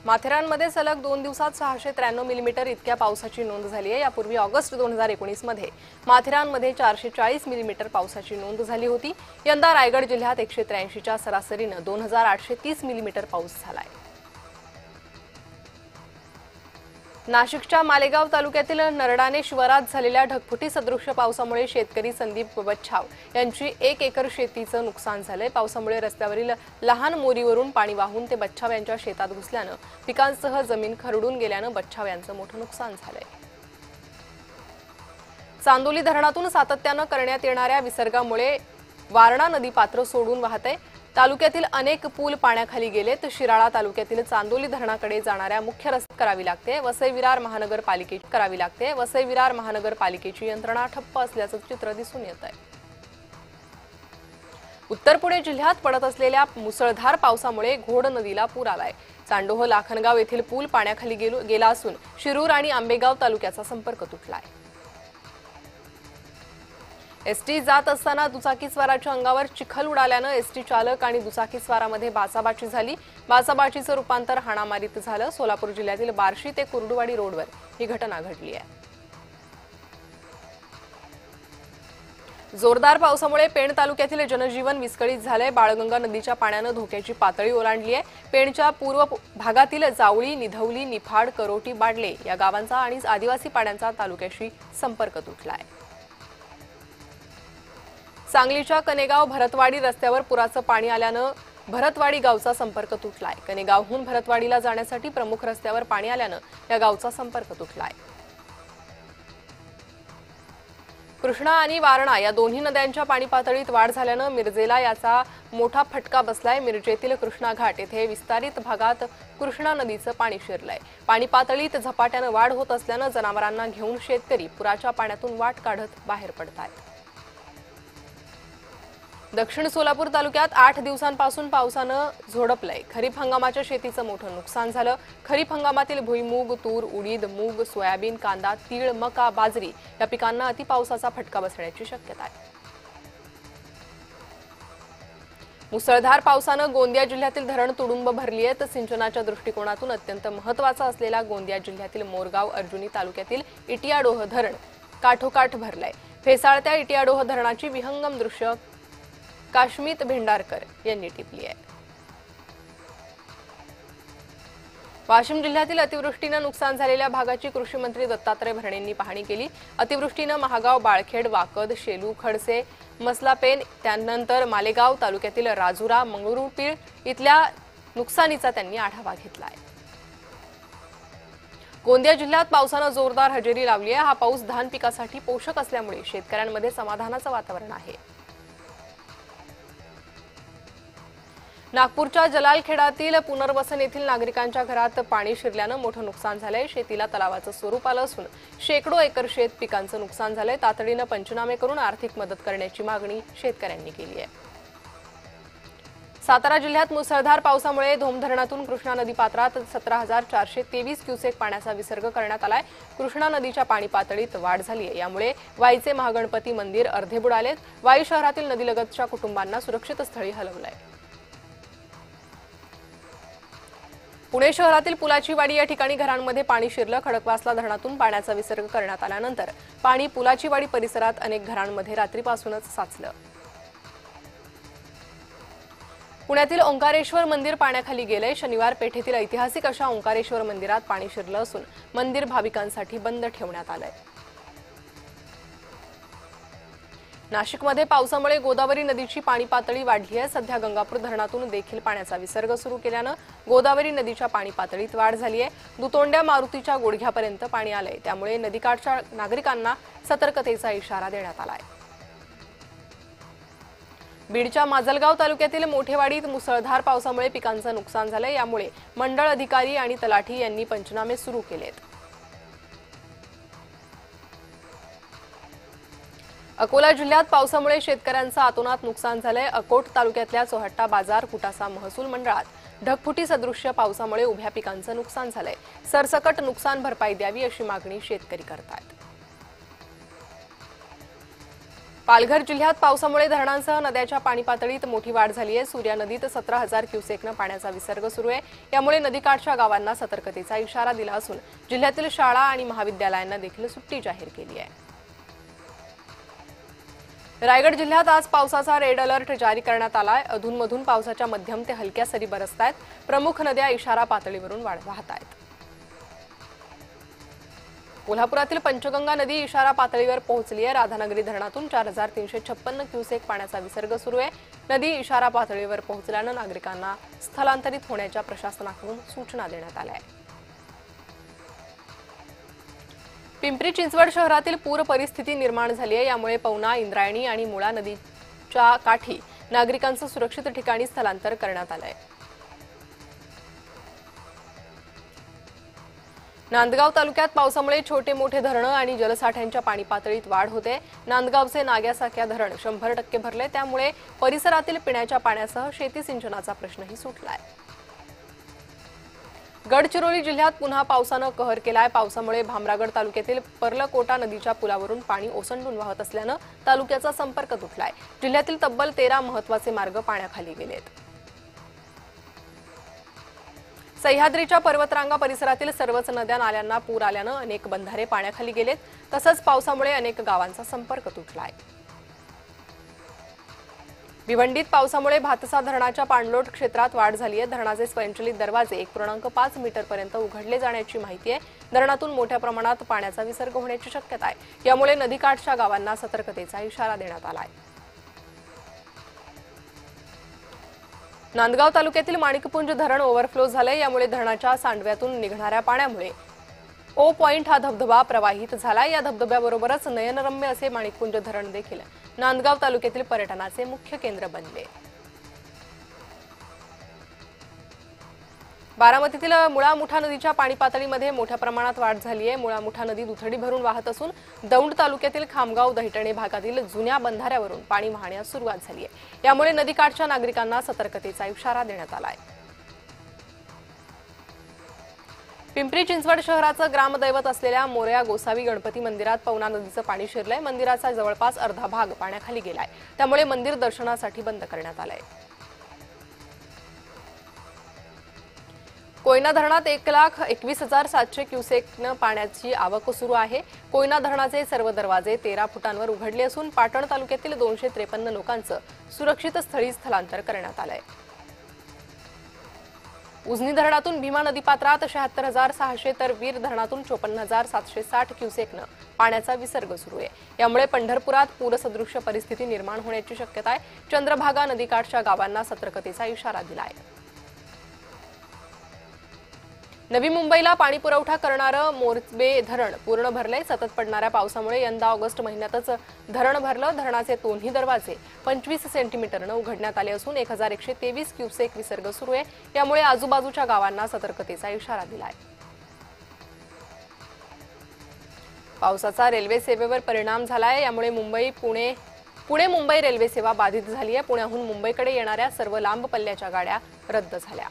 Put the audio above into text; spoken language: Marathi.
माथेरानमध्ये सलग 2 दिवसात 693 मिलीमीटर इतक्या पावसाची नोंद झाली आहे। यापूर्वी ऑगस्ट 2019 मध्ये माथेरानमध्ये 440 मिलीमीटर पावसाची नोंद झाली होती। यंदा रायगड जिल्ह्यात 183 च्या सरासरीने 2830 मिलीमीटर पाऊस झालाय। नाशिकच्या मालेगाव तालुक्यातील नरडाणे शिवारात झालेल्या ढगफुटी सदृश्य पावसामुळे शेतकरी संदीप बच्छाव यांची 1 एकर शेतीचं नुकसान झालंय। पावसामुळे रस्त्यावरील लहान मोरीवरून पाणी वाहून ते बच्छाव यांच्या शेतात घुसल्यानं पिकांसह जमीन खरडून गेल्यानं बच्छाव यांचं मोठं नुकसान झालंय। चांदोली धरणातून सातत्यानं करण्यात येणाऱ्या विसर्गामुळे वारणा नदी पात्र सोडून वाहते। तालुक्यातील अनेक पूल पाण्याखाली गेलेत। शिराळा तालुक्यातील चांदोली धरणाकडे जाणाऱ्या मुख्य रस्ते करावी लागते। वसई-विरार महानगरपालिकेची करावी लागते। वसई-विरार महानगरपालिकेची यंत्रणा ठप्प असल्याचं चित्र दिसून येत आहे। उत्तर पुणे जिल्ह्यात पडत असलेल्या मुसळधार पावसामुळे घोड नदीला पूर आलाय। चांडोह लाखनगाव येथील पूल पाण्याखाली गेला असून शिरूर आणि आंबेगाव तालुक्याचा संपर्क तुटलाय। एसटी जात असताना दुचाकीस्वाराच्या अंगावर चिखल उडाल्यानं एसटी चालक आणि दुचाकीस्वारामध्ये बाचाबाची झाली। बाचाबाचीचं रूपांतर हाणामारीत झालं। सोलापूर जिल्ह्यातील बार्शी ते कुर्डुवाडी रोडवर ही घटना घडली आहे। जोरदार पावसामुळे पेण तालुक्यातील जनजीवन विस्कळीत झालंय। बाळगंगा नदीच्या पाण्यानं धोक्याची पातळी ओलांडली आहे। पेणच्या पूर्व भागातील जावळी, निधवली, निफाड, करोटी, बाडले या गावांचा आणि आदिवासी पाड्यांचा तालुक्याशी संपर्क तुटलाय। सांगलीच्या कनेगाव भरतवाडी रस्त्यावर पुराचं पाणी आल्यानं भरतवाडी गावचा संपर्क तुटलाय। कनेगावहून भरतवाडीला जाण्यासाठी प्रमुख रस्त्यावर पाणी आल्यानं या गावचा संपर्क तुटलाय। कृष्णा आणि वारणा या दोन्ही नद्यांच्या पाणी पातळीत वाढ झाल्यानं मिरजेला याचा मोठा फटका बसलाय। मिरजेतील कृष्णा घाट येथे विस्तारित भागात कृष्णा नदीचं पाणी शिरलंय। पाणी पातळीत झपाट्यानं वाढ होत असल्यानं जनावरांना घेऊन शेतकरी पुराच्या पाण्यातून वाट काढत बाहेर पडतायत। दक्षिण सोलापूर तालुक्यात 8 दिवसांपासून पावसानं झोडपलंय। खरीप हंगामाच्या शेतीचं मोठं नुकसान झालं। खरीप हंगामातील भुईमूग, तूर, उडीद, मूग, सोयाबीन, कांदा, तीळ, मका, बाजरी या पिकांना अतिपावसाचा फटका बसण्याची शक्यता आहे। मुसळधार पावसानं गोंदिया जिल्ह्यातील धरण तुडुंब भरली आहेत। सिंचनाच्या दृष्टिकोनातून अत्यंत महत्त्वाचा असलेला गोंदिया जिल्ह्यातील मोरगाव अर्जुनी तालुक्यातील इटियाडोह धरण काठोकाठ भरलंय। फेसाळत्या इटियाडोह धरणाची विहंगम दृश्य काश्मीत भेंडारकर यांनी टिपली आहे। वाशिम जिल्ह्यातील अतिवृष्टीनं नुकसान झालेल्या भागाची कृषी मंत्री दत्तात्रय भरणेंनी पाहणी केली। अतिवृष्टीनं महागाव, बाळखेड, वाकद, शेलू, खडसे, मसलापेन त्यानंतर मालेगाव तालुक्यातील राजुरा, मंगरुळपीर इथल्या नुकसानीचा त्यांनी आढावा घेतलाय। गोंदिया जिल्ह्यात पावसानं जोरदार हजेरी लावली आहे। हा पाऊस धान पिकासाठी पोषक असल्यामुळे शेतकऱ्यांमध्ये समाधानाचं वातावरण आहे। नागपूरच्या जलालखेडातील पुनर्वसन येथील नागरिकांच्या घरात पाणी शिरल्यानं मोठं नुकसान झालंय। शेतीला तलावाचं स्वरूप आलं असून शेकडो एकर शेत पिकांचं नुकसान झालंय। तातडीनं पंचनामे करून आर्थिक मदत करण्याची मागणी शेतकऱ्यांनी केली आहे। सातारा जिल्ह्यात मुसळधार पावसामुळे धोम धरणातून कृष्णा नदी पात्रात 17,423 क्युसेक पाण्याचा विसर्ग करण्यात आलाय। कृष्णा नदीच्या पाणी पातळीत वाढ झाली आहे। यामुळे वाईचे महागणपती मंदिर अर्धे बुडालेत। वाई शहरातील नदीलगतच्या कुटुंबांना सुरक्षित स्थळी हलवलंय। पुणे शहरातील पुलाची वाडी या ठिकाणी घरांमध्ये पाणी शिरलं। खडकवासला धरणातून पाण्याचा विसर्ग करण्यात आल्यानंतर पाणी पुलाची वाडी परिसरात अनेक घरांमध्ये रात्रीपासूनच साचलं। पुण्यातील ओंकारेश्वर मंदिर पाण्याखाली गेलंय। शनिवार पेठेतील ऐतिहासिक अशा ओंकारेश्वर मंदिरात पाणी शिरलं असून मंदिर भाविकांसाठी बंद ठेवण्यात आलंय। नाशिकमध्ये पावसामुळे गोदावरी नदीची पाणी पातळी वाढली आहे। सध्या गंगापूर धरणातून देखील पाण्याचा विसर्ग सुरू केल्यानं गोदावरी नदीच्या पाणी पातळीत वाढ झाली आहे। दुतोंड्या मारुतीच्या गुडघ्यापर्यंत पाणी आलंय। त्यामुळे नदीकाठच्या नागरिकांना सतर्कतेचा इशारा देण्यात आलाय। बीडच्या माजलगाव तालुक्यातील मोठेवाडीत मुसळधार पावसामुळे पिकांचं नुकसान झालंय। यामुळे मंडळ अधिकारी आणि तलाठी यांनी पंचनामे सुरू केलेत। अकोला जिल्ह्यात पावसामुळे शेतकऱ्यांचं अतोनात नुकसान झालंय। अकोट तालुक्यातल्या चोहट्टा बाजार कुटासा महसूल मंडळात ढगफुटी सदृश्य पावसामुळे उभ्या पिकांचं नुकसान झालंय। सरसकट नुकसान भरपाई द्यावी अशी मागणी शेतकरी करतात। पालघर जिल्ह्यात पावसामुळे धरणांसह नद्याच्या पाणी पातळीत मोठी वाढ झाली आहे। सूर्या नदीत 17,000 क्युसेकनं पाण्याचा विसर्ग सुरू आहे। यामुळे नदीकाठच्या गावांना सतर्कतेचा इशारा दिला असून जिल्ह्यातील शाळा आणि महाविद्यालयांना देखील सुट्टी जाहीर केली आहे। रायगड जिल्ह्यात आज पावसाचा रेड अलर्ट जारी करण्यात आलाय। अधूनमधून पावसाच्या मध्यम ते हलक्या सरी बरसतायत। प्रमुख नद्या इशारा पातळीवरून वाहत आहेत। कोल्हापुरातील पंचगंगा नदी इशारा पातळीवर पोहोचली आहे। राधानगरी धरणातून 4,356 क्युसेक पाण्याचा विसर्ग सुरू आहे। नदी इशारा पातळीवर पोहोचल्यानं नागरिकांना स्थलांतरित होण्याच्या प्रशासनाकडून सूचना देण्यात आल्या आहेत। पिंपरी चिंचवड शहरातील पूर परिस्थिती निर्माण झाली आहे। यामुळे पवना, इंद्रायणी आणि मुळा नदीच्या काठी नागरिकांचं सुरक्षित ठिकाणी स्थलांतर करण्यात आलं आहे। नांदगाव तालुक्यात पावसामुळे छोटे मोठे धरणं आणि जलसाठ्यांच्या पाणी पातळीत वाढ होते। नांदगावचे नाग्यासाक्या धरण 100% भरले। त्यामुळे परिसरातील पिण्याच्या पाण्यासह शेती सिंचनाचा प्रश्नही सुटलाय। गडचिरोली जिल्ह्यात पुन्हा पावसानं कहर केलाय। पावसामुळे भामरागड तालुक्यातील पर्लकोटा नदीच्या पुलावरून पाणी ओसंडून वाहत असल्यानं तालुक्याचा संपर्क तुटलाय। जिल्ह्यातील तब्बल 13 महत्त्वाचे मार्ग पाण्याखाली गेलेत। सह्याद्रीच्या पर्वतरांगा परिसरातील सर्वच नद्या नाल्यांना पूर आल्यानं अनेक बंधारे पाण्याखाली गेलेत। तसंच पावसामुळे अनेक गावांचा संपर्क तुटलाय। भिवंडीत पावसामुळे भातसा धरणाच्या पाणलोट क्षेत्रात वाढ झाली आहे। धरणाचे स्वयंचलित दरवाजे 1.5 मीटरपर्यंत उघडले जाण्याची माहिती आहे। धरणातून मोठ्या प्रमाणात पाण्याचा विसर्ग होण्याची शक्यता आहे। यामुळे नदीकाठच्या गावांना सतर्कतेचा इशारा देण्यात आला आहे। नांदगाव तालुक्यातील माणिकपुंज धरण ओव्हरफ्लो झाले। यामुळे धरणाच्या सांडव्यातून निघणाऱ्या पाण्यामुळे ओ पॉइंट हा धबधबा प्रवाहित झाला। या धबधब्याबरोबरच नयनरम्य असे माणिकपुंज धरण देखील नांदगाव तालुक्यातील पर्यटनाचे मुख्य केंद्र बनले। बारामतीतील मुळा मुठा नदीच्या पाणी पातळीमध्ये मोठ्या प्रमाणात वाढ झाली आहे। मुळा मुठा नदी दुथडी भरून वाहत असून दौंड तालुक्यातील खामगाव दहिटणे भागातील जुन्या बंधाऱ्यावरून पाणी वाहण्यास सुरुवात झाली आहे। यामुळे नदीकाठच्या नागरिकांना सतर्कतेचा इशारा देण्यात आला आहे। पिंपरी चिंचवड शहराचं ग्रामदैवत असलेल्या मोरया गोसावी गणपती मंदिरात पवना नदीचं पाणी शिरलंय। मंदिराचा जवळपास अर्धा भाग पाण्याखाली गेलाय। त्यामुळे मंदिर दर्शनासाठी बंद करण्यात आलंय। कोयना धरणात 1,21,700 क्युसेकनं पाण्याची आवक सुरू आहे। कोयना धरणाचे सर्व दरवाजे 13 फुटांवर उघडले असून पाटण तालुक्यातील 253 लोकांचं सुरक्षित स्थळी स्थलांतर करण्यात आलंय। उजनी धरणातून भीमा नदीपात्रात 76,600 तर वीर धरणातून 54,760 क्युसेकनं पाण्याचा विसर्ग सुरू आहे। यामुळे पंढरपुरात पूरसदृश्य परिस्थिती निर्माण होण्याची शक्यता आहे। चंद्रभागा नदीकाठच्या गावांना सतर्कतेचा इशारा दिला आहे। नवी मुंबईला पाणी पुरवठा करणारं मोरबे धरण पूर्ण भरले। सतत पडणाऱ्या पावसामुळे यंदा ऑगस्ट महिन्यातच धरण भरलं। धरणाचे दोन्ही दरवाजे 25 सेंटीमीटरनं उघडण्यात आले असून 1,123 क्युसेक विसर्ग सुरू आहे। यामुळे आजूबाजूच्या गावांना सतर्कतेचा इशारा दिला आहे। पावसाचा रेल्वे सेवेवर परिणाम झालाय। यामुळे पुणे मुंबई रेल्वे सेवा बाधित झाली आहे। पुण्याहून मुंबईकडे येणाऱ्या सर्व लांब पल्ल्याच्या गाड्या रद्द झाल्या।